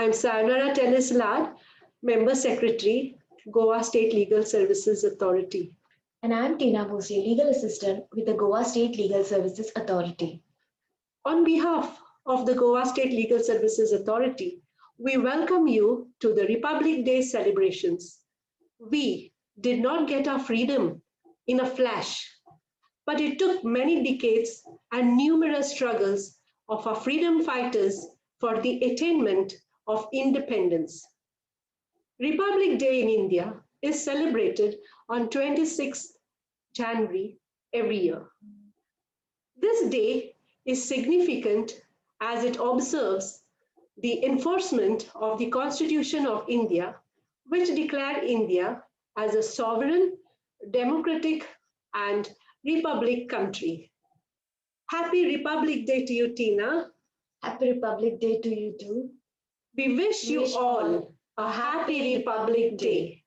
I'm Sayonara Tennislad, Member Secretary, Goa State Legal Services Authority. And I'm Tina Bhosle, Legal Assistant with the Goa State Legal Services Authority. On behalf of the Goa State Legal Services Authority, we welcome you to the Republic Day celebrations. We did not get our freedom in a flash, but it took many decades and numerous struggles of our freedom fighters for the attainment of independence. Republic Day in India is celebrated on 26th January every year. This day is significant as it observes the enforcement of the Constitution of India, which declared India as a sovereign, democratic, and republic country. Happy Republic Day to you, Tina. Happy Republic Day to you too. We wish you all a happy Republic Day.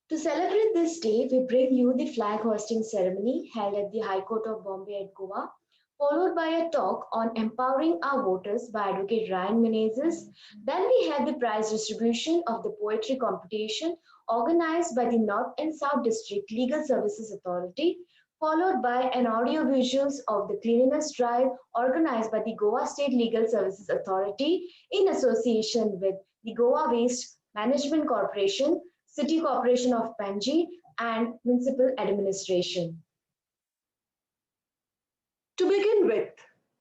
To celebrate this day, we bring you the flag hoisting ceremony held at the High Court of Bombay at Goa, followed by a talk on empowering our voters by Advocate Ryan Menezes. Then we had the prize distribution of the poetry competition organized by the North and South District Legal Services Authority, followed by an audio visuals of the cleanliness drive organized by the Goa State Legal Services Authority in association with the Goa Waste Management Corporation, City Corporation of Panji, and Municipal Administration. To begin with,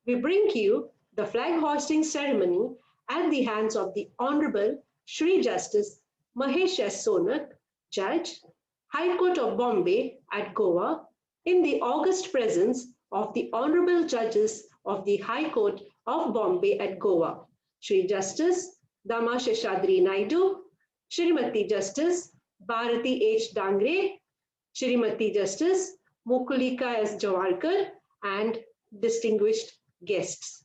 we bring you the flag hoisting ceremony at the hands of the Honorable Shri Justice Mahesh S. Sonak, Judge, High Court of Bombay at Goa, in the august presence of the Honorable Judges of the High Court of Bombay at Goa, Shri Justice Dama Sheshadri Naidu, Shrimati Justice Bharati H. Dangre, Shrimati Justice Mukulika S. Jawarkar, and distinguished guests.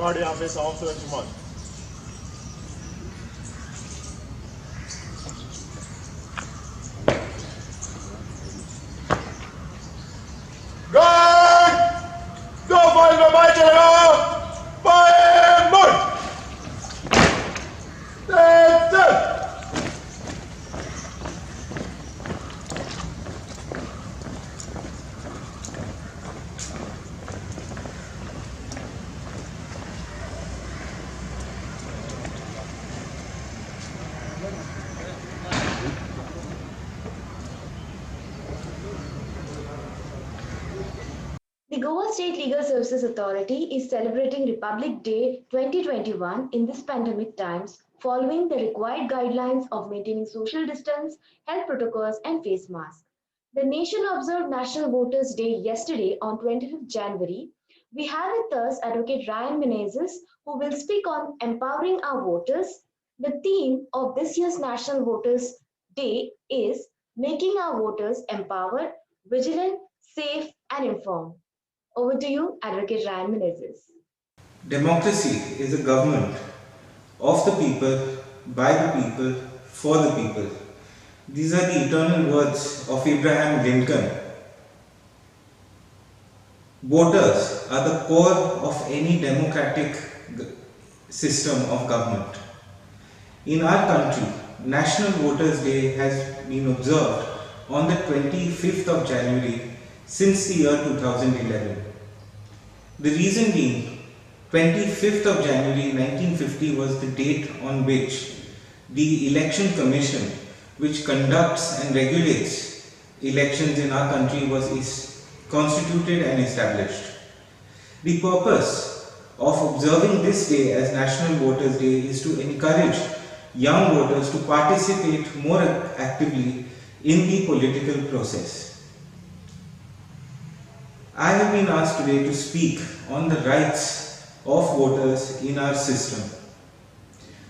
गाड़ी यहाँ पे 100 Goa State Legal Services Authority is celebrating Republic Day 2021 in this pandemic times, following the required guidelines of maintaining social distance, health protocols, and face masks. The nation observed National Voters' Day yesterday on 25th January. We have with us Advocate Ryan Menezes, who will speak on empowering our voters. The theme of this year's National Voters' Day is making our voters empowered, vigilant, safe, and informed. Over to you, Advocate Ryan Menezes. Democracy is a government of the people, by the people, for the people. These are the eternal words of Abraham Lincoln. Voters are the core of any democratic system of government. In our country, National Voters' Day has been observed on the 25th of January since the year 2011. The reason being, 25th of January 1950 was the date on which the Election Commission, which conducts and regulates elections in our country, was constituted and established. The purpose of observing this day as National Voters' Day is to encourage young voters to participate more actively in the political process. I have been asked today to speak on the rights of voters in our system.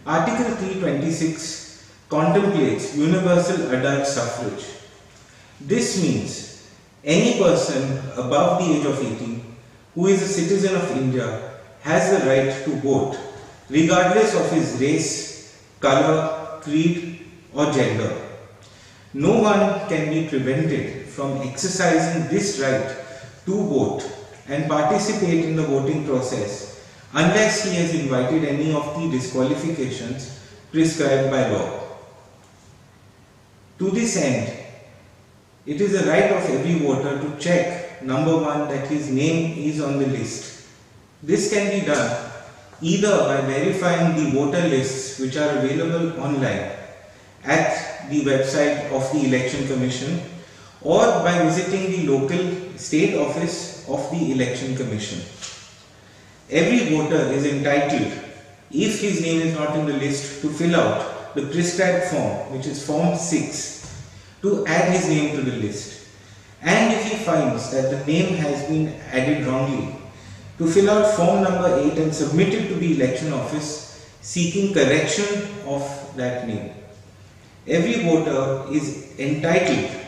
Article 326 contemplates universal adult suffrage. This means any person above the age of 18 who is a citizen of India has the right to vote, regardless of his race, color, creed, or gender. No one can be prevented from exercising this right to vote and participate in the voting process unless he has invited any of the disqualifications prescribed by law. To this end, it is the right of every voter to check, number one, that his name is on the list. This can be done either by verifying the voter lists which are available online at the website of the Election Commission, or by visiting the local state office of the Election Commission. Every voter is entitled, if his name is not in the list, to fill out the prescribed form, which is Form 6, to add his name to the list. And if he finds that the name has been added wrongly, to fill out Form number 8 and submit it to the election office seeking correction of that name. Every voter is entitled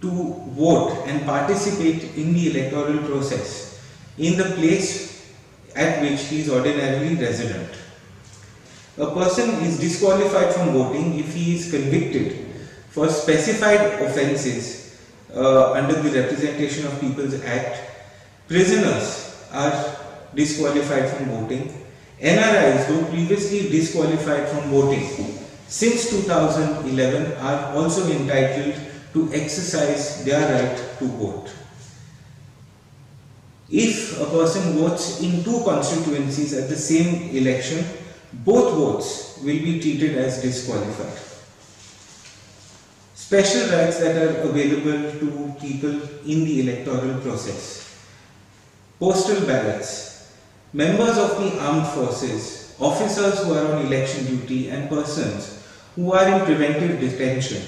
to vote and participate in the electoral process in the place at which he is ordinarily resident. A person is disqualified from voting if he is convicted for specified offences under the Representation of People's Act. Prisoners are disqualified from voting. NRIs, who previously disqualified from voting since 2011, are also entitled to exercise their right to vote. If a person votes in two constituencies at the same election, both votes will be treated as disqualified. Special rights that are available to people in the electoral process. Postal ballots. Members of the armed forces, officers who are on election duty, and persons who are in preventive detention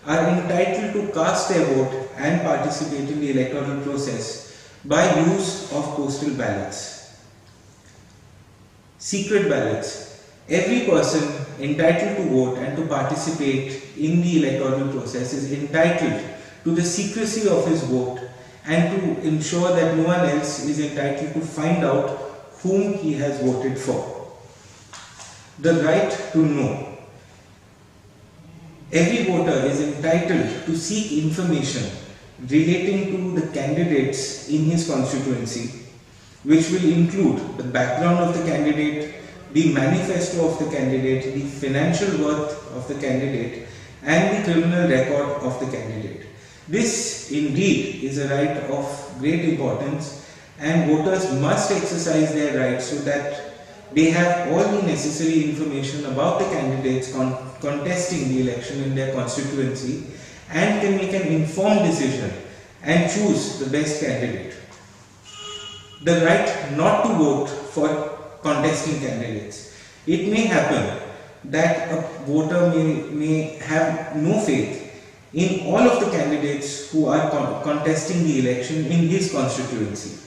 are entitled to cast their vote and participate in the electoral process by use of postal ballots. Secret ballots. Every person entitled to vote and to participate in the electoral process is entitled to the secrecy of his vote and to ensure that no one else is entitled to find out whom he has voted for. The right to know. Every voter is entitled to seek information relating to the candidates in his constituency, which will include the background of the candidate, the manifesto of the candidate, the financial worth of the candidate, and the criminal record of the candidate. This indeed is a right of great importance, and voters must exercise their rights so that they have all the necessary information about the candidates contesting the election in their constituency and can make an informed decision and choose the best candidate. the right not to vote for contesting candidates. It may happen that a voter may have no faith in all of the candidates who are contesting the election in his constituency.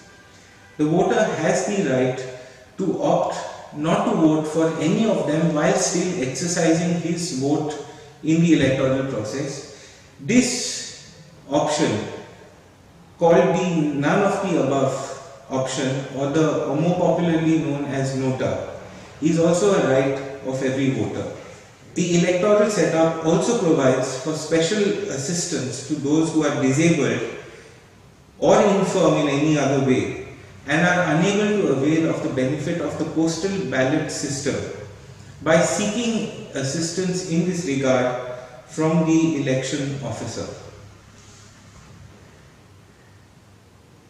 The voter has the right to opt not to vote for any of them while still exercising his vote in the electoral process. This option, called the none of the above option, or more popularly known as nota, is also a right of every voter. The electoral setup also provides for special assistance to those who are disabled or infirm in any other way and are unable to avail of the benefit of the postal ballot system by seeking assistance in this regard from the election officer.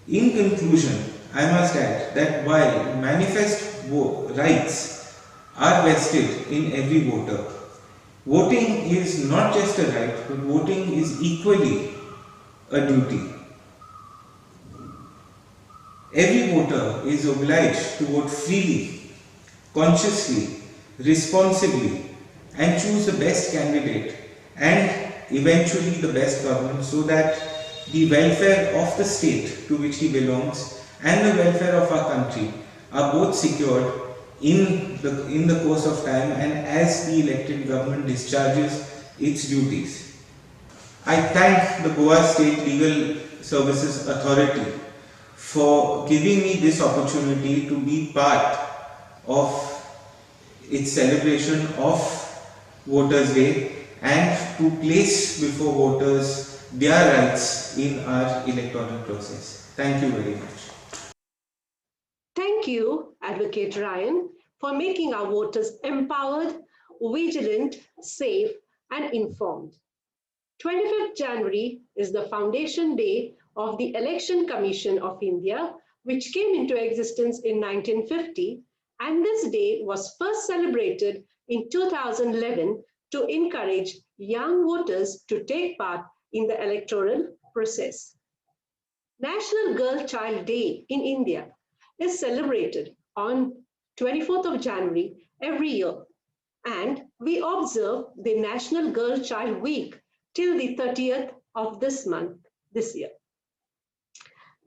In conclusion, I must add that while manifest rights are vested in every voter, voting is not just a right, but voting is equally a duty. Every voter is obliged to vote freely, consciously, responsibly, and choose the best candidate and eventually the best government, so that the welfare of the state to which he belongs and the welfare of our country are both secured in the course of time and as the elected government discharges its duties. I thank the Goa State Legal Services Authority for giving me this opportunity to be part of its celebration of Voters' Day and to place before voters their rights in our electoral process. Thank you very much. Thank you, Advocate Ryan, for making our voters empowered, vigilant, safe, and informed. 25th January is the foundation day of the Election Commission of India, which came into existence in 1950, and this day was first celebrated in 2011 to encourage young voters to take part in the electoral process. National Girl Child Day in India is celebrated on 24th of January every year, and we observe the National Girl Child Week till the 30th of this month, this year.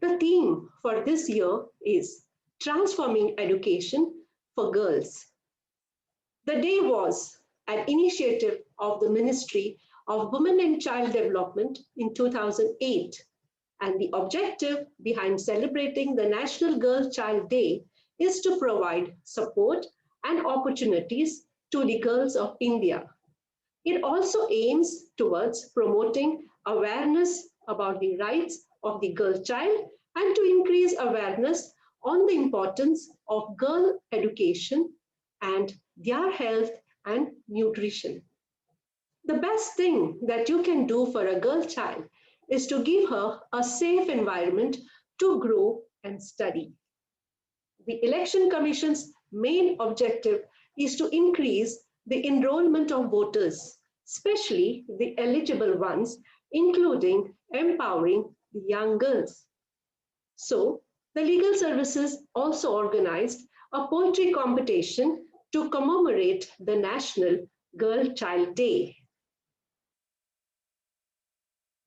The theme for this year is Transforming Education for Girls. The day was an initiative of the Ministry of Women and Child Development in 2008. And the objective behind celebrating the National Girl Child Day is to provide support and opportunities to the girls of India. It also aims towards promoting awareness about the rights of the girl child and to increase awareness on the importance of girl education and their health and nutrition. The best thing that you can do for a girl child is to give her a safe environment to grow and study. The Election Commission's main objective is to increase the enrollment of voters, especially the eligible ones, including empowering the young girls. So, the legal services also organized a poetry competition to commemorate the National Girl Child Day.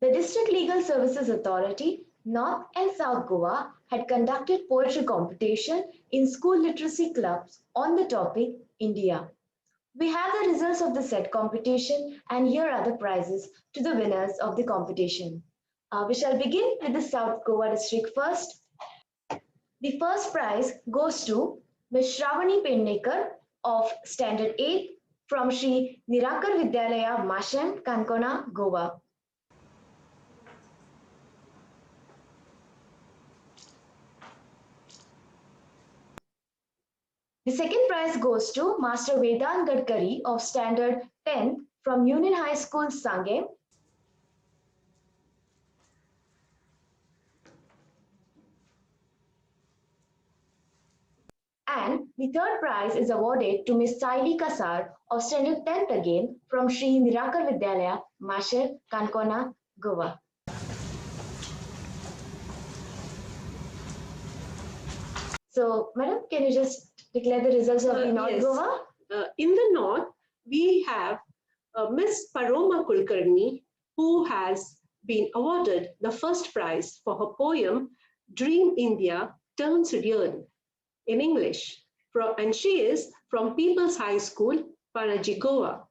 The District Legal Services Authority, North and South Goa, had conducted poetry competition in school literacy clubs on the topic India. We have the results of the said competition, and here are the prizes to the winners of the competition. We shall begin with the South Goa district first. The first prize goes to Ms. Shravani Pendekar of Standard 8 from Sri Nirakar Vidyalaya, Mashem, Kankona, Goa. The second prize goes to Master Vedant Gadkari of Standard 10 from Union High School, Sangem. And the third prize is awarded to Ms. Saili Kasar of Standard 10th again from Sri Nirakar Vidyalaya, Masher, Kankona, Goa. So, madam, can you just declare the results of the North Yes. Goa? In the north, we have Miss Paroma Kulkarni, who has been awarded the first prize for her poem Dream India Turns Real in English. And she is from People's High School, Panaji, Goa.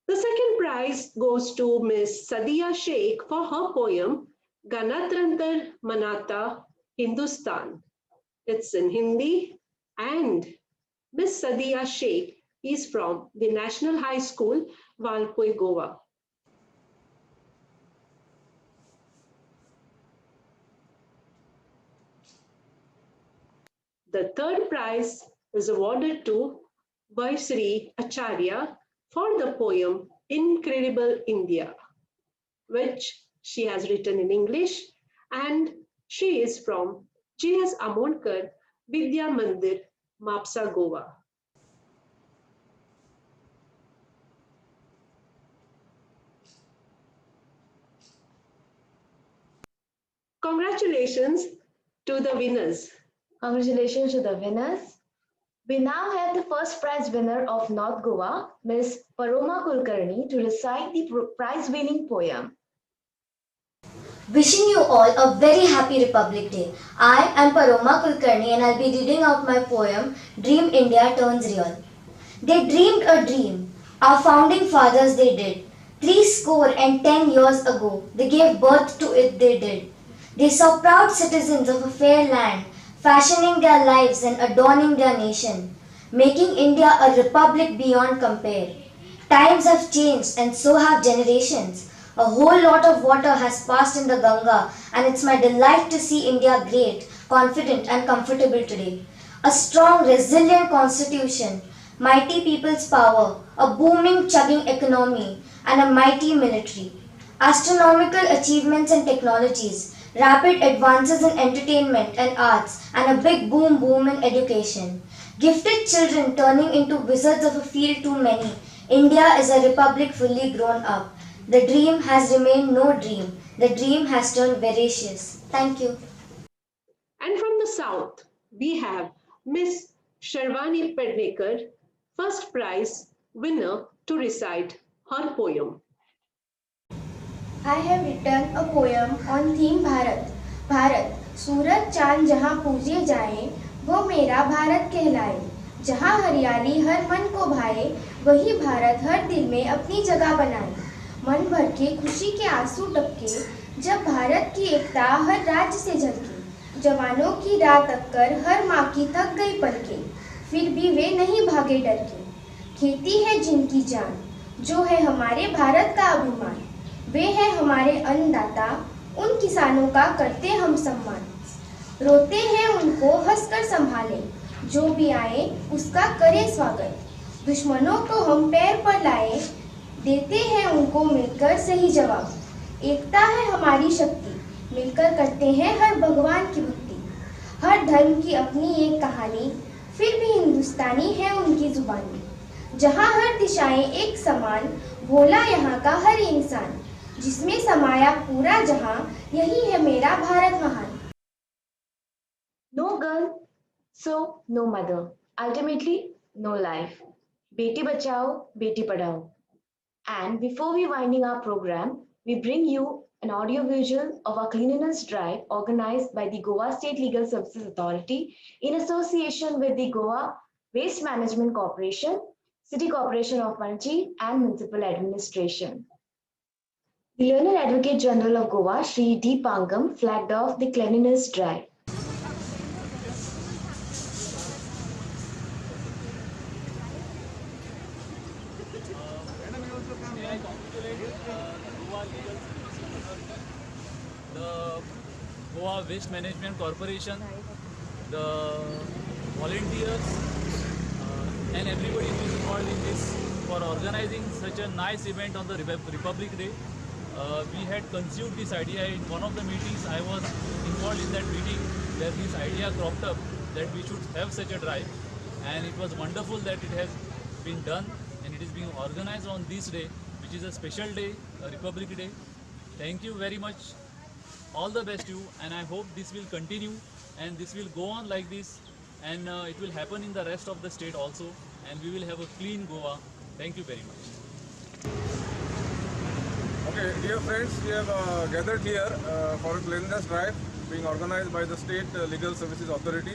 The second prize goes to Miss Sadia Sheikh for her poem Ganatrantar Manata Hindustan. It's in Hindi, and Miss Sadia Sheikh is from the National High School, Valpoi, Goa. The third prize is awarded to Vaisri Acharya for the poem Incredible India, which she has written in English, and she is from G.S. Amonkar Vidya Mandir, Mapsa, Goa. Congratulations to the winners. Congratulations to the winners. We now have the first prize winner of North Goa, Ms. Paroma Kulkarni, to recite the prize-winning poem. Wishing you all a very happy Republic Day. I am Paroma Kulkarni and I'll be reading out my poem, Dream India Turns Real. They dreamed a dream. Our founding fathers they did. 70 years ago, they gave birth to it they did. They saw proud citizens of a fair land, fashioning their lives and adorning their nation, making India a republic beyond compare. Times have changed and so have generations. A whole lot of water has passed in the Ganga, and it's my delight to see India great, confident and comfortable today. A strong, resilient constitution, mighty people's power, a booming, chugging economy, and a mighty military. Astronomical achievements and technologies, rapid advances in entertainment and arts, and a big boom in education. Gifted children turning into wizards of a field too many. India is a republic fully grown up. The dream has remained no dream. The dream has turned veracious. Thank you. And from the south, we have Miss Sharvani Pednekar, first prize winner, to recite her poem. I have written a poem on theme Bharat. Bharat, सूरज चांद जहाँ पूजे जाए, वो मेरा भारत कहलाए. जहाँ हरियाली हर मन को भाए, वही भारत हर दिल में अपनी जगह बनाए. मन भर के खुशी के आंसू टपके, जब भारत की एकता हर राज्य से झलके. जवानों की रात तककर हर माँ की थक गई पलके, फिर भी वे नहीं भागे डर के. खेती है जिनकी जान, जो है हमारे भारत का अभिमान. वे हैं हमारे अन्नदाता, उन किसानों का करते हम सम्मान. रोते हैं उनको हंसकर संभालें, जो भी आए उसका करें स्वागत. दुश्मनों को हम पैर पर लाए, देते हैं उनको मिलकर सही जवाब. एकता है हमारी शक्ति, मिलकर करते हैं हर भगवान की भक्ति. हर धर्म की अपनी एक कहानी, फिर भी हिंदुस्तानी है उनकी जुबानी. जहाँ हर दिशाएं एक समान, भोला यहाँ का हर इंसान. जिसमें समाया पूरा जहां, यही है मेरा भारत महान. No girl, so no mother. Ultimately, no life. Beti bachao, beti padhao. And before we winding our program, we bring you an audio visual of our cleanliness drive organized by the Goa State Legal Services Authority in association with the Goa Waste Management Corporation, City Corporation of Panaji and Municipal Administration. The Learned Advocate General of Goa, Shri D. Pangam, flagged off the cleanliness drive. The Goa Waste Management Corporation, the volunteers, and everybody who is involved in this for organizing such a nice event on the Republic Day. We had conceived this idea in one of the meetings. I was involved in that meeting where this idea cropped up that we should have such a drive, and it was wonderful that it has been done and it is being organized on this day, which is a special day Republic Day. Thank you very much. All the best to you, and I hope this will continue and this will go on like this, and it will happen in the rest of the state also, and we will have a clean Goa. Thank you very much. Okay, dear friends, we have gathered here for a cleanliness drive being organized by the State Legal Services Authority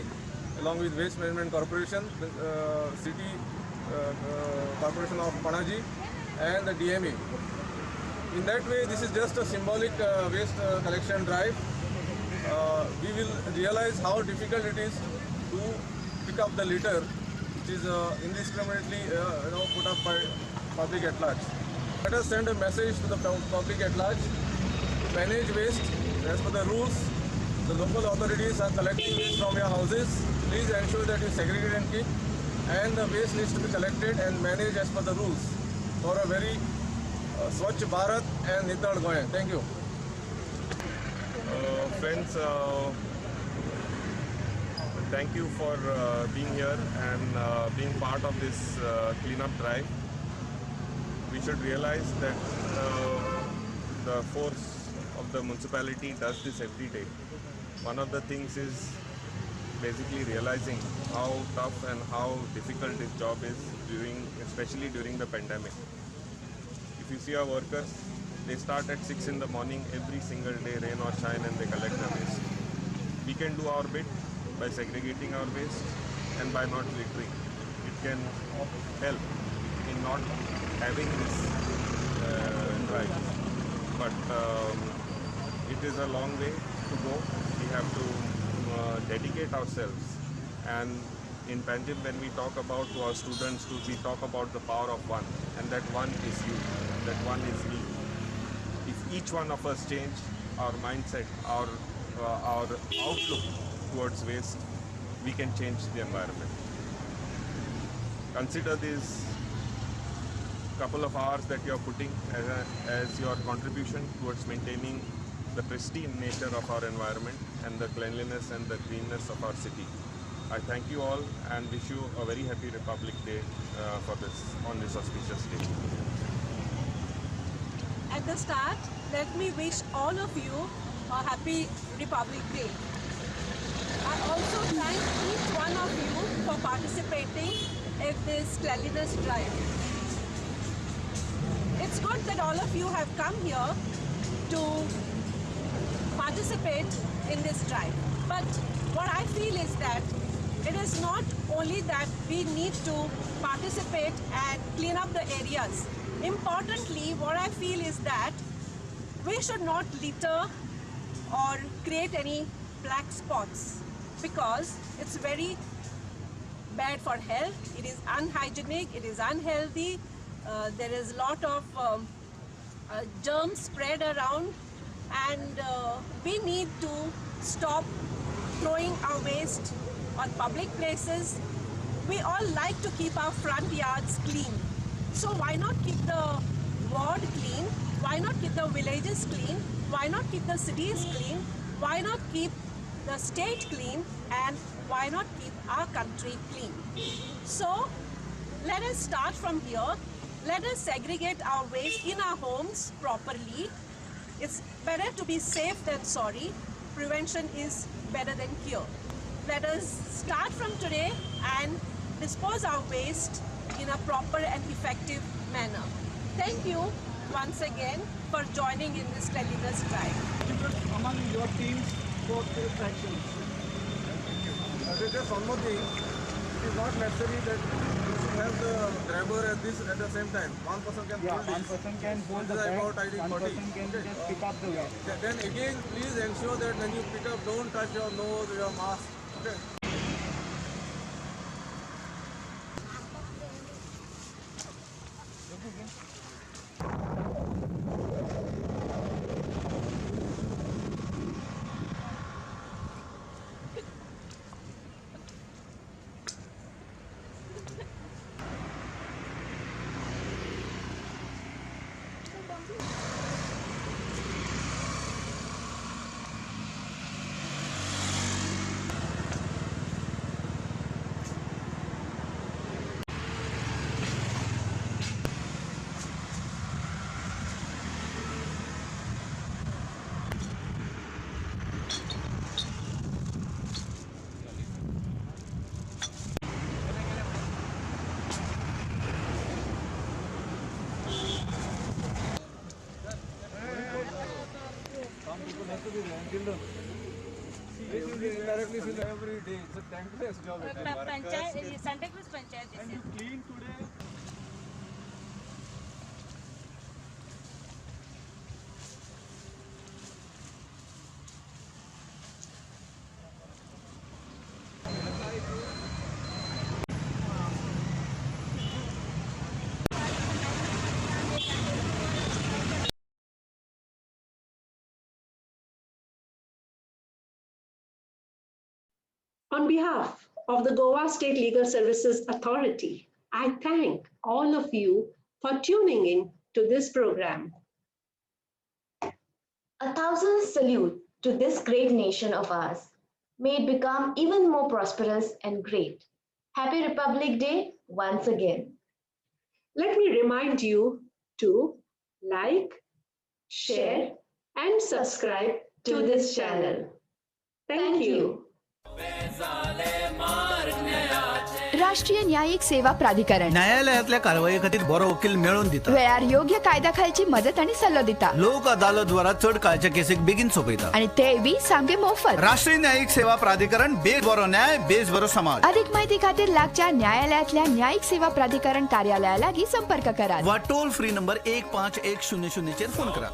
along with Waste Management Corporation, City Corporation of Panaji and the DME. In that way, this is just a symbolic waste collection drive. We will realize how difficult it is to pick up the litter which is indiscriminately put up by public at large. Let us send a message to the public at large to manage waste as per the rules. The local authorities are collecting waste from your houses. Please ensure that you segregate and keep, and the waste needs to be collected and managed as per the rules for a very Swachh Bharat and Nitad Goya. Thank you. Friends, thank you for being here and being part of this cleanup drive. We should realize that the force of the municipality does this every day. One of the things is basically realizing how tough and how difficult this job is especially during the pandemic. If you see our workers, they start at 6 in the morning every single day, rain or shine, and they collect the waste. We can do our bit by segregating our waste and by not littering. It can help in not having this drive. But it is a long way to go. We have to dedicate ourselves. And in Panjim, when we talk about to our students, we talk about the power of one. And that one is you. That one is me. If each one of us change our mindset, our outlook towards waste, we can change the environment. Consider these couple of hours that you are putting as your contribution towards maintaining the pristine nature of our environment and the cleanliness and the greenness of our city. I thank you all and wish you a very happy Republic Day on this auspicious day. At the start, let me wish all of you a happy Republic Day. I also thank each one of you for participating in this cleanliness drive. It's good that all of you have come here to participate in this drive. But what I feel is that it is not only that we need to participate and clean up the areas. Importantly, what I feel is that we should not litter or create any black spots because it's very bad for health. It is unhygienic, it is unhealthy. There is a lot of germs spread around, and we need to stop throwing our waste on public places. We all like to keep our front yards clean. So why not keep the ward clean? Why not keep the villages clean? Why not keep the cities clean? Why not keep the state clean? And why not keep our country clean? So let us start from here. Let us segregate our waste in our homes properly. It's better to be safe than sorry. Prevention is better than cure. Let us start from today and dispose our waste in a proper and effective manner. Thank you once again for joining in this cleanliness drive. Among your teams for actions. Just one more thing. It is not necessary that you should have the driver at the same time. One person can hold one person can hold the bag, bag, about, I think, one 40. person can just pick up the waste. Then again, please ensure that when you pick up, don't touch your nose or your mask. Okay. to be there until the. This is indirectly feel every day. It's a thankless job. Santa Cruz Panchayat. And you clean today. On behalf of the Goa State Legal Services Authority, I thank all of you for tuning in to this program. 1,000 salute to this great nation of ours. May it become even more prosperous and great. Happy Republic Day once again. Let me remind you to like, share, and subscribe to this channel. Thank you. राष्ट्रीय न्यायिक सेवा प्राधिकरण न्यायालयातल्या कारवाई खातीर बरो वकील मेळोवन दिता. वेळार योग्य कायदा खालची मदत आणि सल्लो दिता. लोक अदालत द्वारा चड काळच्या केसीक बेगीन सोपयता. आणि तेवूय सामके मोफत. राष्ट्रीय न्यायिक सेवा प्राधिकरण बेस बरो न्याय बेस बरो समाज. अधिक माहिती खातीर लागच्या न्यायालयातल्या न्यायिक सेवा प्राधिकरण कार्यालया लागीं संपर्क करा. वा टोल फ्री नंबर 151000 चेर फोन करा.